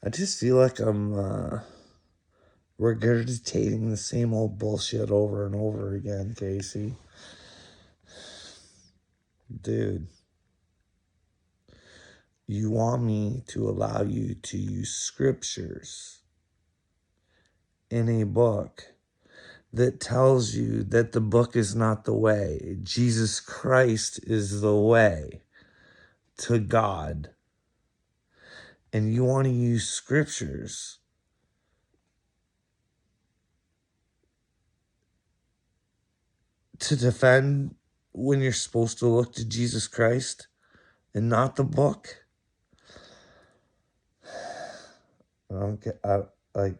I just feel like I'm regurgitating the same old bullshit over and over again, Casey. Dude, you want me to allow you to use scriptures in a book that tells you that the book is not the way. Jesus Christ is the way to God. And you want to use scriptures to defend when you're supposed to look to Jesus Christ and not the book. I don't get, like,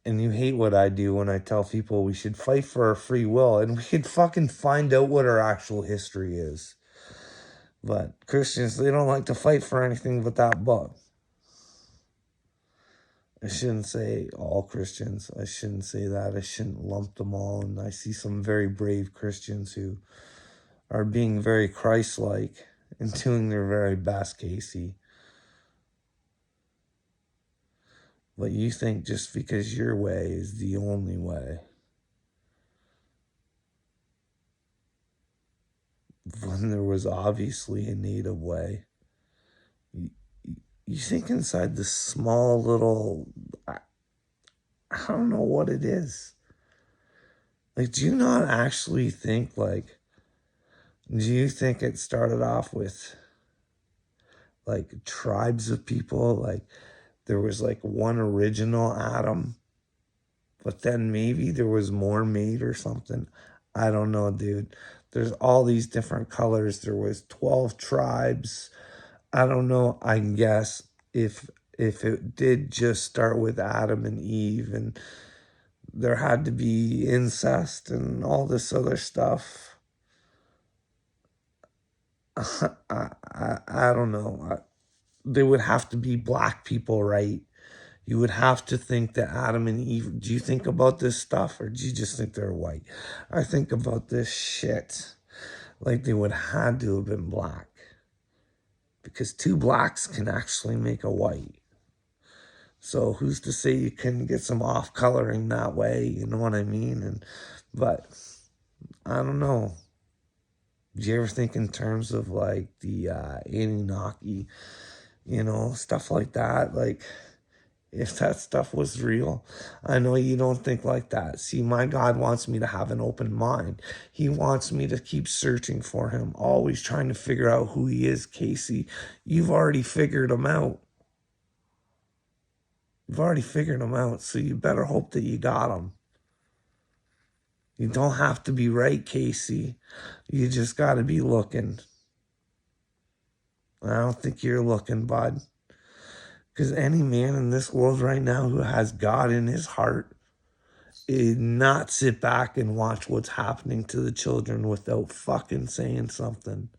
and you hate what I do when I tell people we should fight for our free will and we could fucking find out what our actual history is. But Christians, they don't like to fight for anything but that book. I shouldn't say all Christians. I shouldn't say that. I shouldn't lump them all. And I see some very brave Christians who are being very Christ-like and doing their very best, Casey. But you think just because your way is the only way, when there was obviously a native way. You think inside this small little, I don't know what it is. Like, do you not actually think, like, do you think it started off with, like, tribes of people? Like, there was, like, one original Adam, but then maybe there was more made or something. I don't know, dude. There's all these different colors. There was 12 tribes. I don't know. I guess if it did just start with Adam and Eve and there had to be incest and all this other stuff, I don't know. They would have to be black people, right? You would have to think that Adam and Eve, do you think about this stuff or do you just think they're white? I think about this shit like they would have to have been black. Because two blacks can actually make a white. So who's to say you can get some off coloring that way? You know what I mean? But I don't know. Do you ever think in terms of like the Anunnaki, stuff like that? Like, if that stuff was real, I know you don't think like that. See, my God wants me to have an open mind. He wants me to keep searching for him, always trying to figure out who he is, Casey. You've already figured him out. You've already figured him out, so you better hope that you got him. You don't have to be right, Casey. You just got to be looking. I don't think you're looking, bud. Because any man in this world right now who has God in his heart is not sit back and watch what's happening to the children without fucking saying something.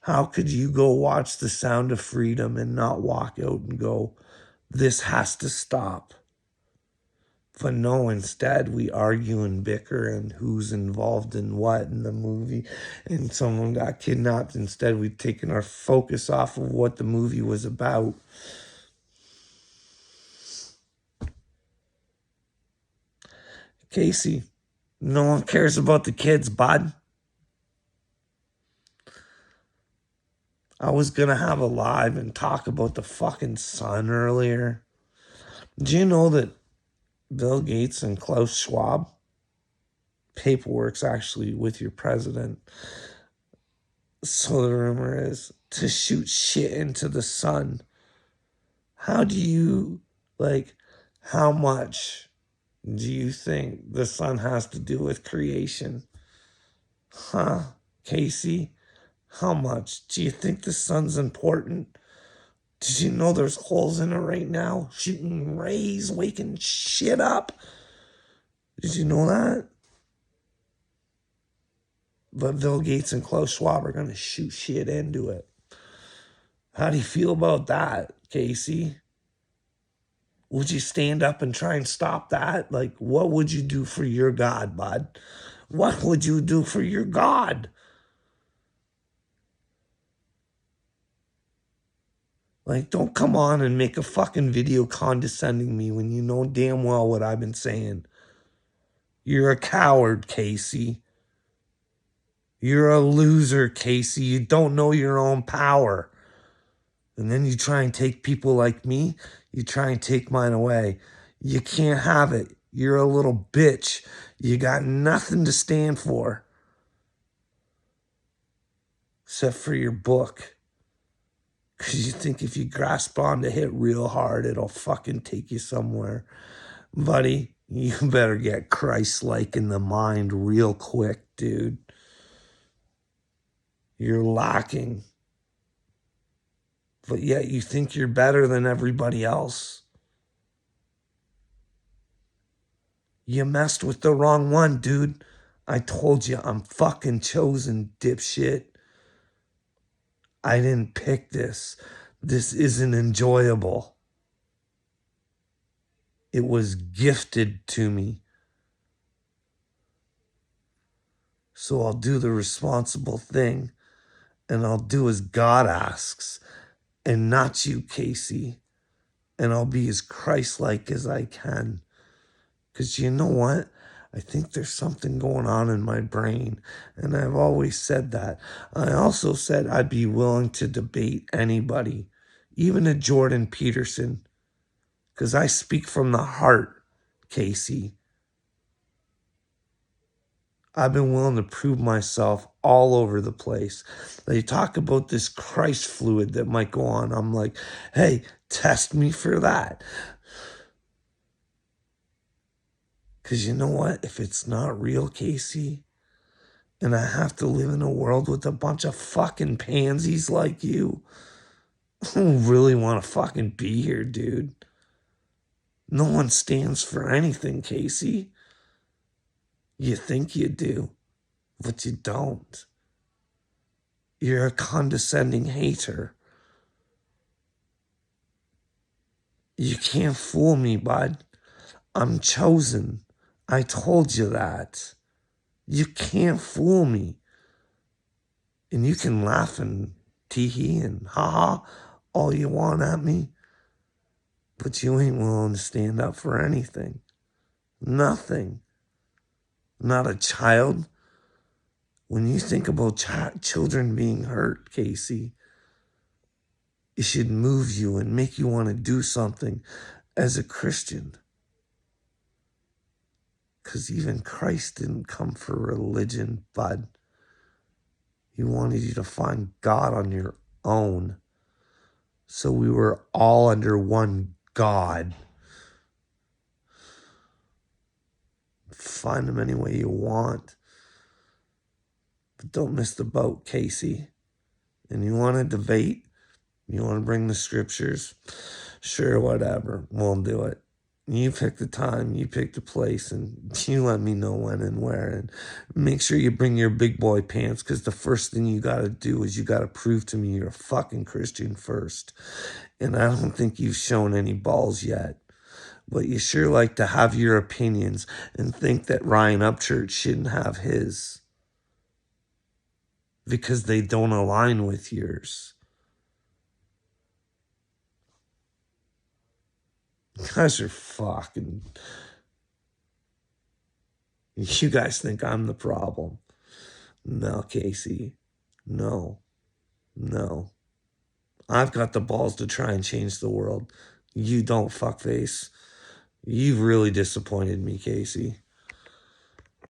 How could you go watch The Sound of Freedom and not walk out and go, this has to stop? But no, instead we argue and bicker and who's involved in what in the movie, and someone got kidnapped. Instead, we've taken our focus off of what the movie was about. Casey, no one cares about the kids, bud. I was gonna have a live and talk about the fucking sun earlier. Do you know that Bill Gates and Klaus Schwab, paperwork's actually with your president? So the rumor is to shoot shit into the sun. How do you, how much do you think the sun has to do with creation? Huh, Casey? How much? Do you think the sun's important? Did you know there's holes in it right now? Shooting rays, waking shit up. Did you know that? But Bill Gates and Klaus Schwab are going to shoot shit into it. How do you feel about that, Casey? Would you stand up and try and stop that? Like, what would you do for your God, bud? What would you do for your God? Like, don't come on and make a fucking video condescending me when you know damn well what I've been saying. You're a coward, Casey. You're a loser, Casey. You don't know your own power. And then you try and take people like me, you try and take mine away. You can't have it. You're a little bitch. You got nothing to stand for. Except for your book. Because you think if you grasp on to hit real hard, it'll fucking take you somewhere. Buddy, you better get Christ-like in the mind real quick, dude. You're lacking. But yet you think you're better than everybody else. You messed with the wrong one, dude. I told you I'm fucking chosen, dipshit. I didn't pick this. This isn't enjoyable. It was gifted to me. So I'll do the responsible thing, and I'll do as God asks, and not you, Casey. And I'll be as Christ-like as I can. Because you know what? I think there's something going on in my brain. And I've always said that. I also said I'd be willing to debate anybody, even a Jordan Peterson. Because I speak from the heart, Casey. I've been willing to prove myself all over the place. They talk about this Christ fluid that might go on. I'm like, hey, test me for that. Because you know what? If it's not real, Casey, and I have to live in a world with a bunch of fucking pansies like you, I don't really want to fucking be here, dude. No one stands for anything, Casey. You think you do, but you don't. You're a condescending hater. You can't fool me, bud. I'm chosen. I told you that. You can't fool me. And you can laugh and tee-hee and ha-ha all you want at me, but you ain't willing to stand up for anything. Nothing. Not a child. When you think about children being hurt, Casey, it should move you and make you want to do something as a Christian. Because even Christ didn't come for religion, bud. He wanted you to find God on your own. So we were all under one God. Find him any way you want. But don't miss the boat, Casey. And you want to debate? You want to bring the scriptures? Sure, whatever. We'll do it. You pick the time, you pick the place, and you let me know when and where. And make sure you bring your big boy pants, because the first thing you got to do is you got to prove to me you're a fucking Christian first. And I don't think you've shown any balls yet. But you sure like to have your opinions and think that Ryan Upchurch shouldn't have his. Because they don't align with yours. You guys are fucking... You guys think I'm the problem. No, Casey. No. No. I've got the balls to try and change the world. You don't, fuckface. You've really disappointed me, Casey.